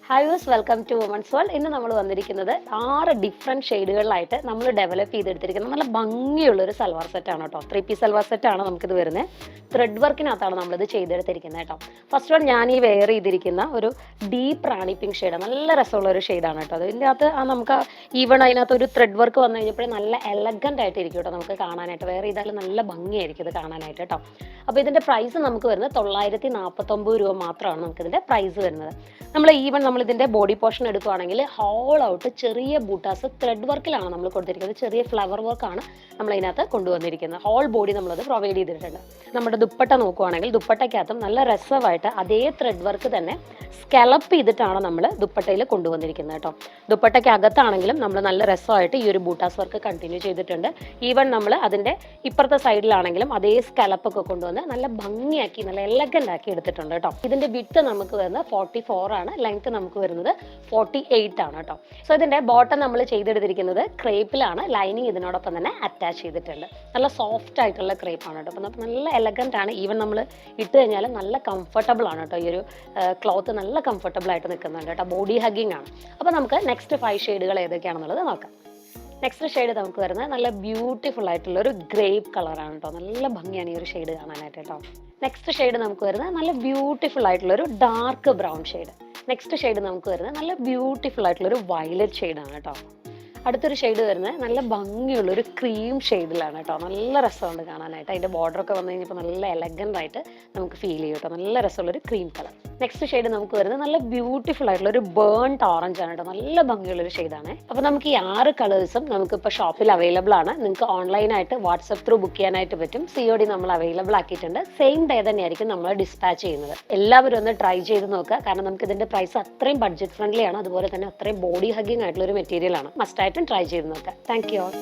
Hi viewers, welcome to women's world. ഇന്ന് നമ്മൾ വന്നിരിക്കുന്നത് 6 ഡിഫറെൻറ്റ് ഷെയ്ഡുകളിലായിട്ട് നമ്മൾ ഡെവലപ്പ് ചെയ്തെടുത്തിരിക്കുന്നത് നല്ല ഭംഗിയുള്ളൊരു സൽവാർ സെറ്റാണ് കേട്ടോ. 3 പീസ് സൽവാർ സെറ്റാണ് നമുക്കിത് വരുന്നത്. ത്രെഡ് വർക്കിനകത്താണ് നമ്മളിത് ചെയ്തെടുത്തിരിക്കുന്നത് കേട്ടോ. ഫസ്റ്റ് വൺ ഞാൻ ഈ വെയർ ചെയ്തിരിക്കുന്ന ഒരു ഡീപ്പ് റാണി പിങ്ക് ഷെയ്ഡ്, നല്ല രസമുള്ള ഒരു ഷെയ്ഡാണ് കേട്ടോ. അതിൻ്റെ അകത്ത് നമുക്ക് ഈവൺ അതിനകത്ത് ഒരു ത്രെഡ് വർക്ക് വന്നു കഴിഞ്ഞപ്പോഴേ നല്ല എലഗൻ്റ് ആയിട്ടിരിക്കും കേട്ടോ. നമുക്ക് കാണാനായിട്ട് വെയർ ചെയ്താൽ നല്ല ഭംഗിയായിരിക്കും ഇത് കാണാനായിട്ട് കേട്ടോ. അപ്പോൾ ഇതിൻ്റെ പ്രൈസ് നമുക്ക് വരുന്നത് 949 രൂപ മാത്രമാണ് നമുക്കിതിൻ്റെ പ്രൈസ് വരുന്നത്. നമ്മളിതിൻ്റെ ബോഡി പോർഷൻ എടുക്കുകയാണെങ്കിൽ ഹോൾ ഔട്ട് ചെറിയ ബൂട്ടാസ് ത്രെഡ് വർക്കിലാണ് നമ്മൾ കൊടുത്തിരിക്കുന്നത്. ചെറിയ ഫ്ലവർ വർക്കാണ് നമ്മളതിനകത്ത് കൊണ്ടുവന്നിരിക്കുന്നത്. ഹോൾ ബോഡി നമ്മളത് പ്രൊവൈഡ് ചെയ്തിട്ടുണ്ട്. നമ്മുടെ ദുപ്പട്ട നോക്കുകയാണെങ്കിൽ ദുപ്പട്ടയ്ക്കകത്തും നല്ല രസമായിട്ട് അതേ ത്രെഡ് വർക്ക് തന്നെ സ്കലപ്പ് ചെയ്തിട്ടാണ് നമ്മൾ ദുപ്പട്ടയിൽ കൊണ്ടുവന്നിരിക്കുന്നത് കേട്ടോ. ദുപ്പട്ടയ്ക്ക് അകത്താണെങ്കിലും നമ്മൾ നല്ല രസമായിട്ട് ഈ ഒരു ബൂട്ടാസ് വർക്ക് കണ്ടിന്യൂ ചെയ്തിട്ടുണ്ട്. ഈവൻ നമ്മൾ അതിൻ്റെ ഇപ്പുറത്തെ സൈഡിലാണെങ്കിലും അതേ സ്കലപ്പൊക്കെ കൊണ്ടുവന്ന് നല്ല ഭംഗിയാക്കി നല്ല എലഗൻ്റ് ആക്കി എടുത്തിട്ടുണ്ട് കേട്ടോ. ഇതിൻ്റെ വിഡ്ത്ത് നമുക്ക് വരുന്നത് 44 ആണ്, ലെങ്ത് നമുക്ക് വരുന്നത് 48 ആണ് കേട്ടോ. സോ ഇതിൻ്റെ ബോട്ടം നമ്മൾ ചെയ്തെടുത്തിരിക്കുന്നത് ക്രേപ്പിലാണ്. ലൈനിങ് ഇതിനോടൊപ്പം തന്നെ അറ്റാച്ച് ചെയ്തിട്ടുണ്ട്. നല്ല സോഫ്റ്റ് ആയിട്ടുള്ള ക്രേപ്പാണ് കേട്ടോ. അപ്പം നല്ല എലഗൻ്റ് ആണ്. ഈവൻ നമ്മൾ ഇട്ട് കഴിഞ്ഞാൽ നല്ല കംഫർട്ടബിൾ ആണ് കേട്ടോ. ഈ ഒരു ക്ലോത്ത് നല്ല കംഫർട്ടബിൾ ആയിട്ട് നിൽക്കുന്നുണ്ട് കേട്ടോ. ബോഡി ഹഗ്ഗിങ് ആണ്. അപ്പോൾ നമുക്ക് നെക്സ്റ്റ് 5 ഷെയ്ഡുകൾ ഏതൊക്കെയാണെന്നുള്ളത് നോക്കാം. നെക്സ്റ്റ് ഷെയ്ഡ് നമുക്ക് വരുന്നത് നല്ല ബ്യൂട്ടിഫുൾ ആയിട്ടുള്ള ഒരു ഗ്രേപ്പ് കളറാണ് കേട്ടോ. നല്ല ഭംഗിയാണ് ഈ ഒരു ഷെയ്ഡ് കാണാനായിട്ട് കേട്ടോ. നെക്സ്റ്റ് ഷെയ്ഡ് നമുക്ക് വരുന്നത് നല്ല ബ്യൂട്ടിഫുൾ ആയിട്ടുള്ള ഒരു dark brown shade. Next shade നമുക്ക് വരുന്നത് നല്ല ബ്യൂട്ടിഫുൾ ആയിട്ടുള്ള ഒരു വയലറ്റ് ഷെയ്ഡാണ് കേട്ടോ. അടുത്തൊരു ഷെയ്ഡ് വരുന്നത് നല്ല ഭംഗിയുള്ളൊരു ക്രീം ഷെയ്ഡിലാണ് കേട്ടോ. നല്ല രസമുണ്ട് കാണാനായിട്ട്. അതിൻ്റെ ബോർഡറൊക്കെ വന്നു കഴിഞ്ഞപ്പോൾ നല്ല എലഗൻ്റ് ആയിട്ട് നമുക്ക് ഫീൽ ചെയ്യും കേട്ടോ. നല്ല രസമുള്ളൊരു ക്രീം കളർ. നെക്സ്റ്റ് ഷെയ്ഡ് നമുക്ക് വരുന്നത് നല്ല ബ്യൂട്ടിഫുൾ ആയിട്ടുള്ള ഒരു ബേൺഡ് ഓറഞ്ച് ആണ് കേട്ടോ. നല്ല ഭംഗിയുള്ളൊരു ഷെയ്ഡാണ്. അപ്പോൾ നമുക്ക് ഈ 6 കളേഴ്സും നമുക്കിപ്പോൾ ഷോപ്പിൽ അവൈലബിൾ ആണ്. നിങ്ങൾക്ക് ഓൺലൈനായിട്ട് വാട്സപ്പ് ത്രൂ ബുക്ക് ചെയ്യാനായിട്ട് പറ്റും. COD നമ്മൾ അവൈലബിൾ ആക്കിയിട്ടുണ്ട്. സെയിം ഡേ തന്നെയായിരിക്കും നമ്മൾ ഡിസ്പാച്ച് ചെയ്യുന്നത്. എല്ലാവരും ഒന്ന് ട്രൈ ചെയ്ത് നോക്കുക. കാരണം നമുക്ക് ഇതിൻ്റെ പ്രൈസ് അത്രയും ബഡ്ജറ്റ് ഫ്രണ്ട്ലി ആണ്. അതുപോലെ തന്നെ അത്രയും ബോഡി ഹഗ്ഗിങ് ആയിട്ടുള്ള ഒരു മെറ്റീരിയൽ ആണ്. മസ്റ്റായിട്ടും ട്രൈ ചെയ്ത് നോക്കുക. Thank you all.